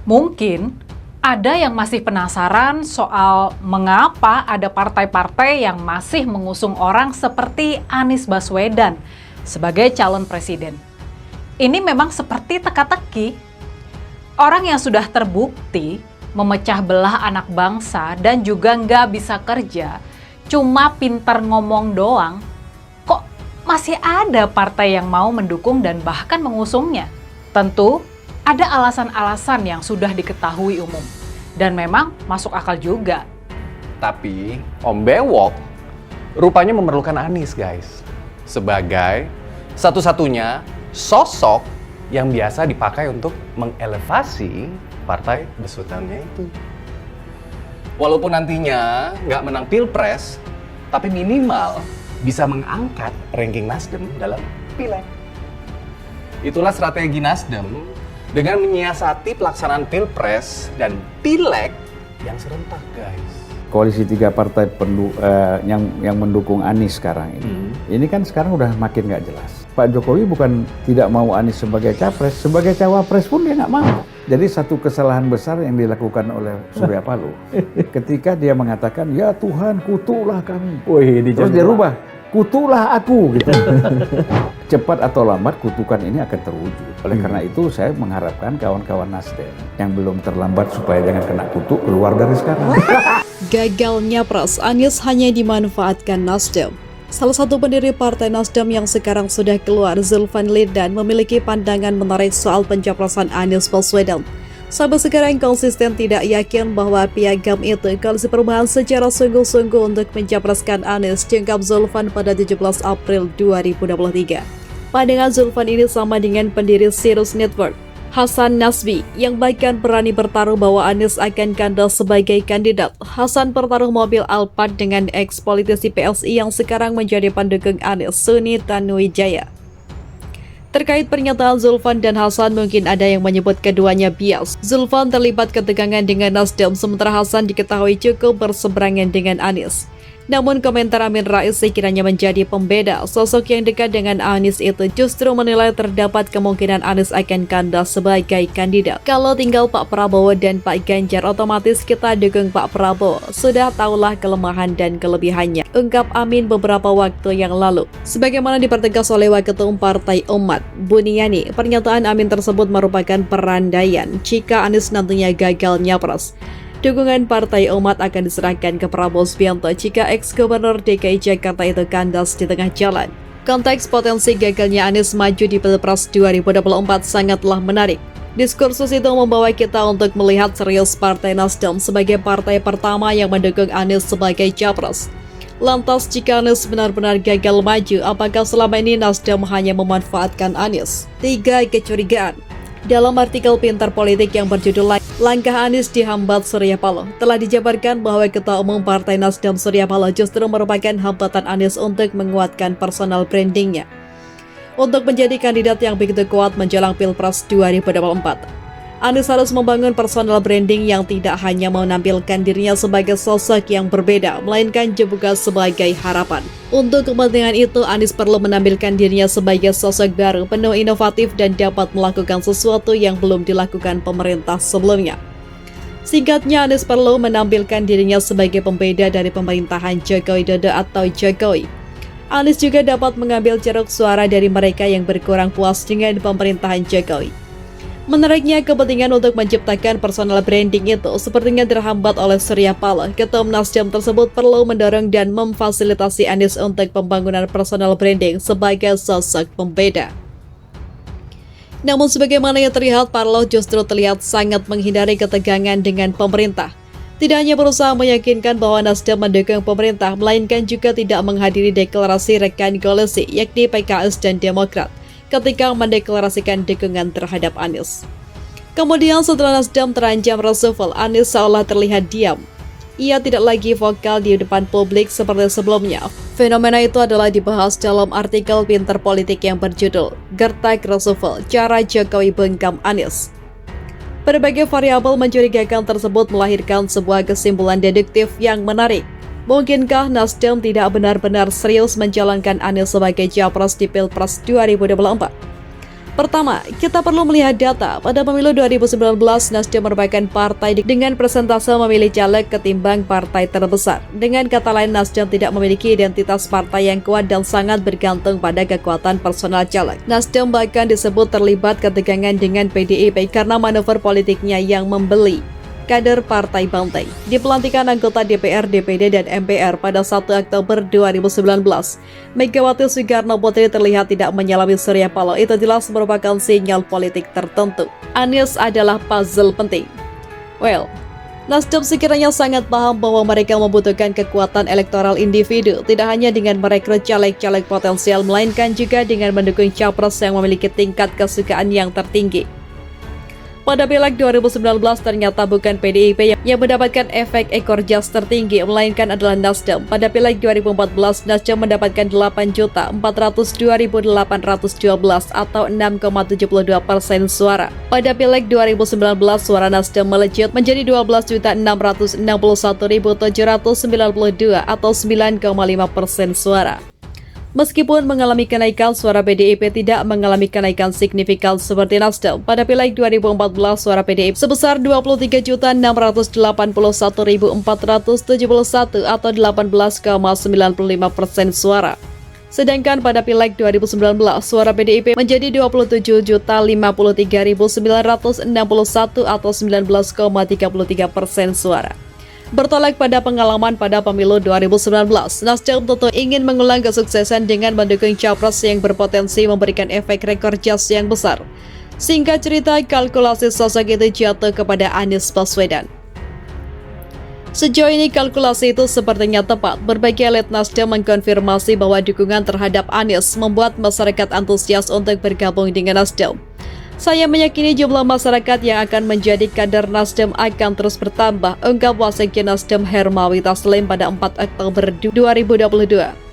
Mungkin ada yang masih penasaran soal mengapa ada partai-partai yang masih mengusung orang seperti Anies Baswedan sebagai calon presiden. Ini memang seperti teka-teki. Orang yang sudah terbukti memecah belah anak bangsa dan juga nggak bisa kerja, cuma pintar ngomong doang, kok masih ada partai yang mau mendukung dan bahkan mengusungnya? Tentu ada alasan-alasan yang sudah diketahui umum dan memang masuk akal juga. Tapi Om Bewok rupanya memerlukan Anies, guys, sebagai satu-satunya sosok yang biasa dipakai untuk mengelevasi partai besutannya itu. Walaupun nantinya nggak menang Pilpres, tapi minimal bisa mengangkat ranking Nasdem dalam Pileg. Itulah strategi Nasdem dengan menyiasati pelaksanaan Pilpres dan Pileg yang serentak, guys. Koalisi 3 partai yang mendukung Anies sekarang ini kan sekarang udah makin nggak jelas. Pak Jokowi bukan tidak mau Anies sebagai capres, sebagai cawapres pun dia nggak mau. Jadi satu kesalahan besar yang dilakukan oleh Surya Paloh ketika dia mengatakan, ya Tuhan kutulah kami. Terus dia rubah, kutulah aku gitu. Cepat atau lambat kutukan ini akan terwujud. Oleh karena itu saya mengharapkan kawan-kawan Nasdem yang belum terlambat supaya jangan kena kutuk keluar dari sekarang. Gagalnya Pras Anies hanya dimanfaatkan Nasdem. Salah satu pendiri Partai Nasdem yang sekarang sudah keluar, Zulfan Lidan, memiliki pandangan menarik soal pencapresan Anies Baswedan. Sampai sekarang konsisten tidak yakin bahwa piagam itu Koalisi Perubahan secara sungguh-sungguh untuk mencapreskan Anies, jengkap Zulfan pada 17 April 2023. Pandangan Zulfan ini sama dengan pendiri Sirius Network, Hasan Nasbi, yang bahkan berani bertaruh bahwa Anies akan kandas sebagai kandidat. Hasan bertaruh mobil Alphard dengan ex-politisi PSI yang sekarang menjadi pendukung Anies, Suni Tanuwijaya. Terkait pernyataan Zulfan dan Hasan, mungkin ada yang menyebut keduanya bias. Zulfan terlibat ketegangan dengan Nasdem, sementara Hasan diketahui cukup berseberangan dengan Anies. Namun komentar Amin Rais sekiranya menjadi pembeda. Sosok yang dekat dengan Anies itu justru menilai terdapat kemungkinan Anies akan kandas sebagai kandidat. Kalau tinggal Pak Prabowo dan Pak Ganjar, otomatis kita dukung Pak Prabowo. Sudah tahulah kelemahan dan kelebihannya, ungkap Amin beberapa waktu yang lalu. Sebagaimana dipertegas oleh Waketum Partai Umat, Buniani, pernyataan Amin tersebut merupakan perandaian jika Anies nantinya gagal nyapres. Dukungan Partai Umat akan diserahkan ke Prabowo Subianto jika ex-gubernur DKI Jakarta itu kandas di tengah jalan. Konteks potensi gagalnya Anies maju di Pilpres 2024 sangatlah menarik. Diskursus itu membawa kita untuk melihat serius Partai Nasdem sebagai partai pertama yang mendukung Anies sebagai capres. Lantas jika Anies benar-benar gagal maju, apakah selama ini Nasdem hanya memanfaatkan Anies? 3 kecurigaan. Dalam artikel Pintar Politik yang berjudul Langkah Anies dihambat Surya Paloh, telah dijabarkan bahwa Ketua Umum Partai Nasdem Surya Paloh justru merupakan hambatan Anies untuk menguatkan personal brandingnya untuk menjadi kandidat yang begitu kuat menjelang Pilpres 2024. Anies harus membangun personal branding yang tidak hanya menampilkan dirinya sebagai sosok yang berbeda, melainkan juga sebagai harapan. Untuk kepentingan itu, Anies perlu menampilkan dirinya sebagai sosok baru, penuh inovatif dan dapat melakukan sesuatu yang belum dilakukan pemerintah sebelumnya. Singkatnya, Anies perlu menampilkan dirinya sebagai pembeda dari pemerintahan Joko Widodo atau Jokowi. Anies juga dapat mengambil ceruk suara dari mereka yang berkurang puas dengan pemerintahan Jokowi. Menariknya, kepentingan untuk menciptakan personal branding itu sepertinya terhambat oleh Surya Paloh. Ketua Nasdem tersebut perlu mendorong dan memfasilitasi Anies untuk pembangunan personal branding sebagai sosok pembeda. Namun sebagaimana yang terlihat, Paloh justru terlihat sangat menghindari ketegangan dengan pemerintah. Tidak hanya berusaha meyakinkan bahwa Nasdem mendukung pemerintah, melainkan juga tidak menghadiri deklarasi rekan koalisi, yakni PKS dan Demokrat, ketika mendeklarasikan dukungan terhadap Anies. Kemudian setelah Nasdem terancam reshuffle, Anies seolah terlihat diam. Ia tidak lagi vokal di depan publik seperti sebelumnya. Fenomena itu adalah dibahas dalam artikel Pintar Politik yang berjudul Gertak Reshuffle, Cara Jokowi Bungkam Anies. Berbagai variabel mencurigakan tersebut melahirkan sebuah kesimpulan deduktif yang menarik. Mungkinkah Nasdem tidak benar-benar serius menjalankan Anies sebagai capres di Pilpres 2024? Pertama, kita perlu melihat data. Pada pemilu 2019, Nasdem merupakan partai dengan persentase memilih caleg ketimbang partai terbesar. Dengan kata lain, Nasdem tidak memiliki identitas partai yang kuat dan sangat bergantung pada kekuatan personal caleg. Nasdem bahkan disebut terlibat ketegangan dengan PDIP karena manuver politiknya yang membeli kader Partai Banteng. Di pelantikan anggota DPR, DPD, dan MPR pada 1 Oktober 2019, Megawati Soekarno Putri terlihat tidak menyalami surya paloh. Itu jelas merupakan sinyal politik tertentu. Anies adalah puzzle penting. Well, Nasdem sekiranya sangat paham bahwa mereka membutuhkan kekuatan elektoral individu, tidak hanya dengan merekrut caleg-caleg potensial, melainkan juga dengan mendukung capres yang memiliki tingkat kesukaan yang tertinggi. Pada Pileg 2019 ternyata bukan PDIP yang mendapatkan efek ekor jas tertinggi, melainkan adalah Nasdem. Pada Pileg 2014, Nasdem mendapatkan 8.402.812 atau 6,72% suara. Pada Pileg 2019, suara Nasdem melejit menjadi 12.661.792 atau 9,5% suara. Meskipun mengalami kenaikan, suara PDIP tidak mengalami kenaikan signifikan seperti Nasdem. Pada Pileg 2014, suara PDIP sebesar 23.681.471 atau 18,95% suara. Sedangkan pada Pileg 2019, suara PDIP menjadi 27.053.961 atau 19,33% suara. Bertolak pada pengalaman pada pemilu 2019, Nasdem tentu ingin mengulang kesuksesan dengan mendukung capres yang berpotensi memberikan efek rekor jas yang besar. Singkat cerita, kalkulasi sosok itu jatuh kepada Anies Baswedan. Sejauh ini kalkulasi itu sepertinya tepat. Berbagai elit Nasdem mengkonfirmasi bahwa dukungan terhadap Anies membuat masyarakat antusias untuk bergabung dengan Nasdem. Saya meyakini jumlah masyarakat yang akan menjadi kader Nasdem akan terus bertambah, ungkap Wasekjen Nasdem Hermawi Taslim pada 4 Oktober 2022.